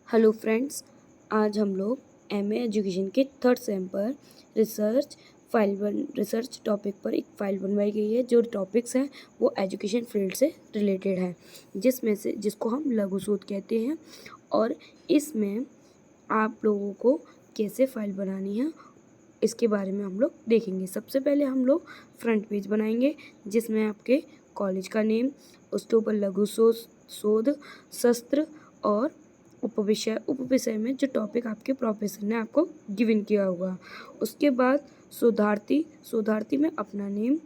Hello friends, आज हम लोग एमए एजुकेशन के थर्ड सेम पर रिसर्च टॉपिक पर एक फाइल बनवाई गई है। जो टॉपिक्स हैं वो एजुकेशन फील्ड से रिलेटेड है, जिसको हम लघु शोध कहते हैं। और इसमें आप लोगों को कैसे फाइल बनानी है इसके बारे में हम लोग देखेंगे। सबसे पहले हम लोग फ्रंट पेज बनाएंगे, जिसमें आपके कॉलेज का नेम, उसके ऊपर लघु शोध शस्त्र और उपविषय में जो टॉपिक आपके प्रोफेसर ने आपको गिवन किया होगा। उसके बाद शोधार्थी में अपना नेम,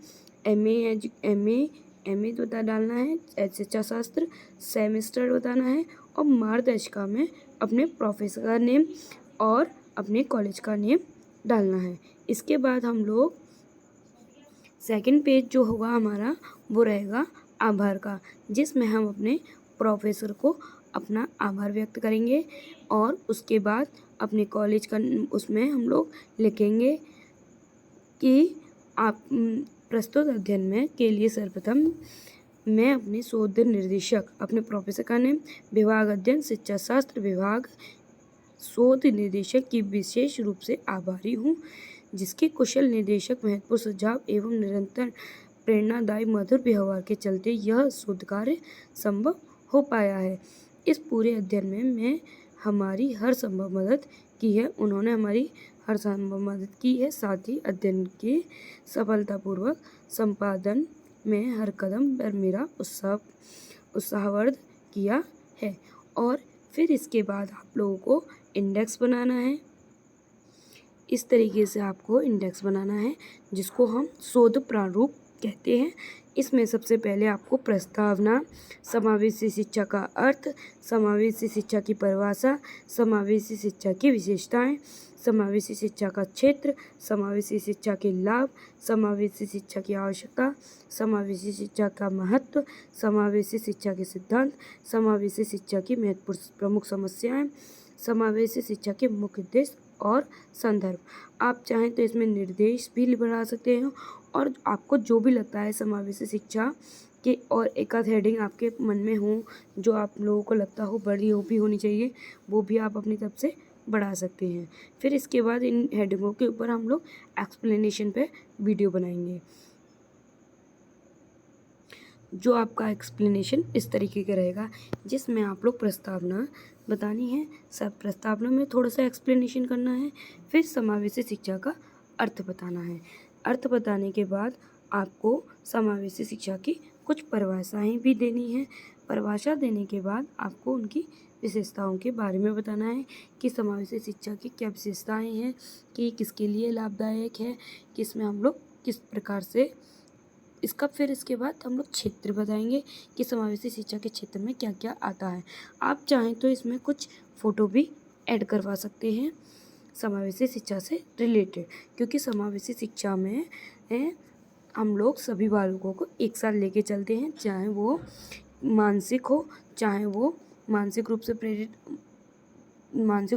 एम ए बता डालना है, शिक्षा शास्त्र, सेमेस्टर बताना है और मार्गदर्शिका में अपने प्रोफेसर का नेम और अपने कॉलेज का नेम डालना है। इसके बाद हम लोग सेकंड पेज जो होगा हमारा वो रहेगा आभार का, जिसमें हम अपने प्रोफेसर को अपना आभार व्यक्त करेंगे। और उसके बाद अपने कॉलेज का उसमें हम लोग लिखेंगे कि आप प्रस्तुत अध्ययन में के लिए सर्वप्रथम मैं अपने शोध निर्देशक, अपने प्रोफेसर का नेम, विभाग अध्ययन शिक्षा शास्त्र विभाग, शोध निर्देशक की विशेष रूप से आभारी हूँ, जिसके कुशल निर्देशक, महत्वपूर्ण सुझाव एवं निरंतर प्रेरणादायी मधुर व्यवहार के चलते यह शोध कार्य संभव हो पाया है। इस पूरे अध्ययन में हमारी हर संभव मदद की है, उन्होंने हमारी हर संभव मदद की है। साथ ही अध्ययन के सफलतापूर्वक संपादन में हर कदम पर मेरा उत्साहवर्धन किया है। और फिर इसके बाद आप लोगों को इंडेक्स बनाना है। इस तरीके से आपको इंडेक्स बनाना है, जिसको हम शोध प्रारूप कहते हैं। इसमें सबसे पहले आपको प्रस्तावना, समावेशी शिक्षा का अर्थ, समावेशी शिक्षा की परिभाषा, समावेशी शिक्षा की विशेषताएं, समावेशी शिक्षा का क्षेत्र, समावेशी शिक्षा के लाभ, समावेशी शिक्षा की आवश्यकता, समावेशी शिक्षा का महत्व, समावेशी शिक्षा के सिद्धांत, समावेशी शिक्षा की महत्वपूर्ण प्रमुख समस्याएं, समावेशी शिक्षा के मुख्य उद्देश्य और संदर्भ। आप चाहें तो इसमें निर्देश भी बढ़ा सकते हैं, और आपको जो भी लगता है समावेशी शिक्षा के और एक आध हेडिंग आपके मन में हो, जो आप लोगों को लगता हो बड़ी हो भी होनी चाहिए, वो भी आप अपनी तरफ से बढ़ा सकते हैं। फिर इसके बाद इन हेडिंगों के ऊपर हम लोग एक्सप्लेनेशन पे वीडियो बनाएंगे। जो आपका एक्सप्लेनेशन इस तरीके का रहेगा, जिसमें आप लोग प्रस्तावना बतानी है, सब प्रस्तावना में थोड़ा सा एक्सप्लेनेशन करना है। फिर समावेशी शिक्षा का अर्थ बताना है। अर्थ बताने के बाद आपको समावेशी शिक्षा की कुछ परिभाषाएं भी देनी है। परिभाषा देने के बाद आपको उनकी विशेषताओं के बारे में बताना है कि समावेशी शिक्षा की क्या विशेषताएं हैं, कि किसके लिए लाभदायक है, किसमें हम लोग किस प्रकार से इसका। फिर इसके बाद हम लोग क्षेत्र बताएंगे कि समावेशी शिक्षा के क्षेत्र में क्या क्या आता है। आप चाहें तो इसमें कुछ फ़ोटो भी ऐड करवा सकते हैं समावेशी शिक्षा से रिलेटेड, क्योंकि समावेशी शिक्षा में हम लोग सभी बालकों को एक साथ लेके चलते हैं, चाहे वो मानसिक हो, चाहे वो मानसिक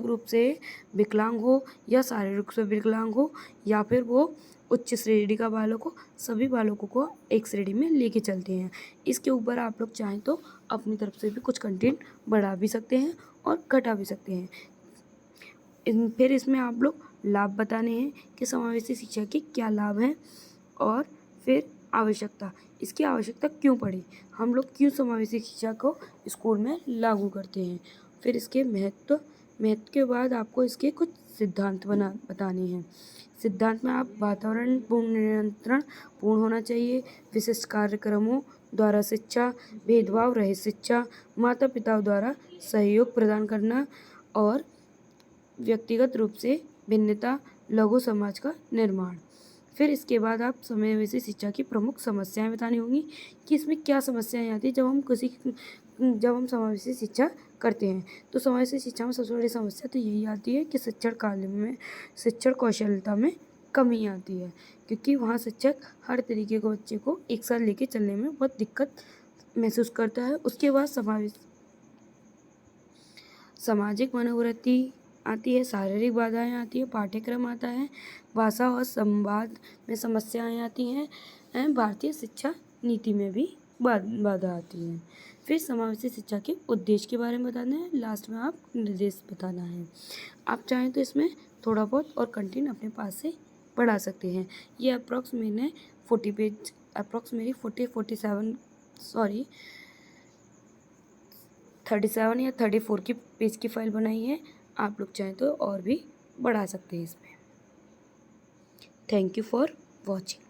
रूप से विकलांग हो या शारीरिक रूप से विकलांग हो, या फिर वो उच्च श्रेणी का बालक हो, सभी बालकों को एक श्रेणी में लेके चलते हैं। इसके ऊपर आप लोग चाहें तो अपनी तरफ से भी कुछ कंटेंट बढ़ा भी सकते हैं और घटा भी सकते हैं। फिर इसमें आप लोग लाभ बताने हैं कि समावेशी शिक्षा के क्या लाभ हैं, और फिर आवश्यकता, इसकी आवश्यकता क्यों पड़ी, हम लोग क्यों समावेशी शिक्षा को स्कूल में लागू करते हैं। फिर इसके महत्व के बाद आपको इसके कुछ सिद्धांत बताने हैं। सिद्धांत में आप वातावरण पूर्ण नियंत्रण पूर्ण होना चाहिए, विशिष्ट कार्यक्रमों द्वारा शिक्षा, भेदभाव रहित शिक्षा, माता पिता द्वारा सहयोग प्रदान करना, और व्यक्तिगत रूप से भिन्नता, लघु समाज का निर्माण। फिर इसके बाद आप समावेशी शिक्षा की प्रमुख समस्याएं बतानी होंगी कि इसमें क्या समस्याएं आती है जब हम समावेशी शिक्षा करते हैं। तो समावेशी शिक्षा में सबसे बड़ी समस्या तो यही आती है कि शिक्षण कौशलता में कमी आती है, क्योंकि वहाँ शिक्षक हर तरीके के बच्चे को एक साथ लेके चलने में बहुत दिक्कत महसूस करता है। उसके बाद सामाजिक मनोवृत्ति आती है, शारीरिक बाधाएं आती है, पाठ्यक्रम आता है, भाषा और संवाद में समस्याएं आती हैं, भारतीय शिक्षा नीति में भी बाधा आती है। फिर समावेशी शिक्षा के उद्देश्य के बारे में बताना है, लास्ट में आप निर्देश बताना है। आप चाहें तो इसमें थोड़ा बहुत और कंटेंट अपने पास से बढ़ा सकते हैं। ये अप्रॉक्स मैंने 40 पेज अप्रॉक्स 37 या 34 की पेज की फाइल बनाई है। आप लोग चाहें तो और भी बढ़ा सकते हैं इसमें। Thank you for watching.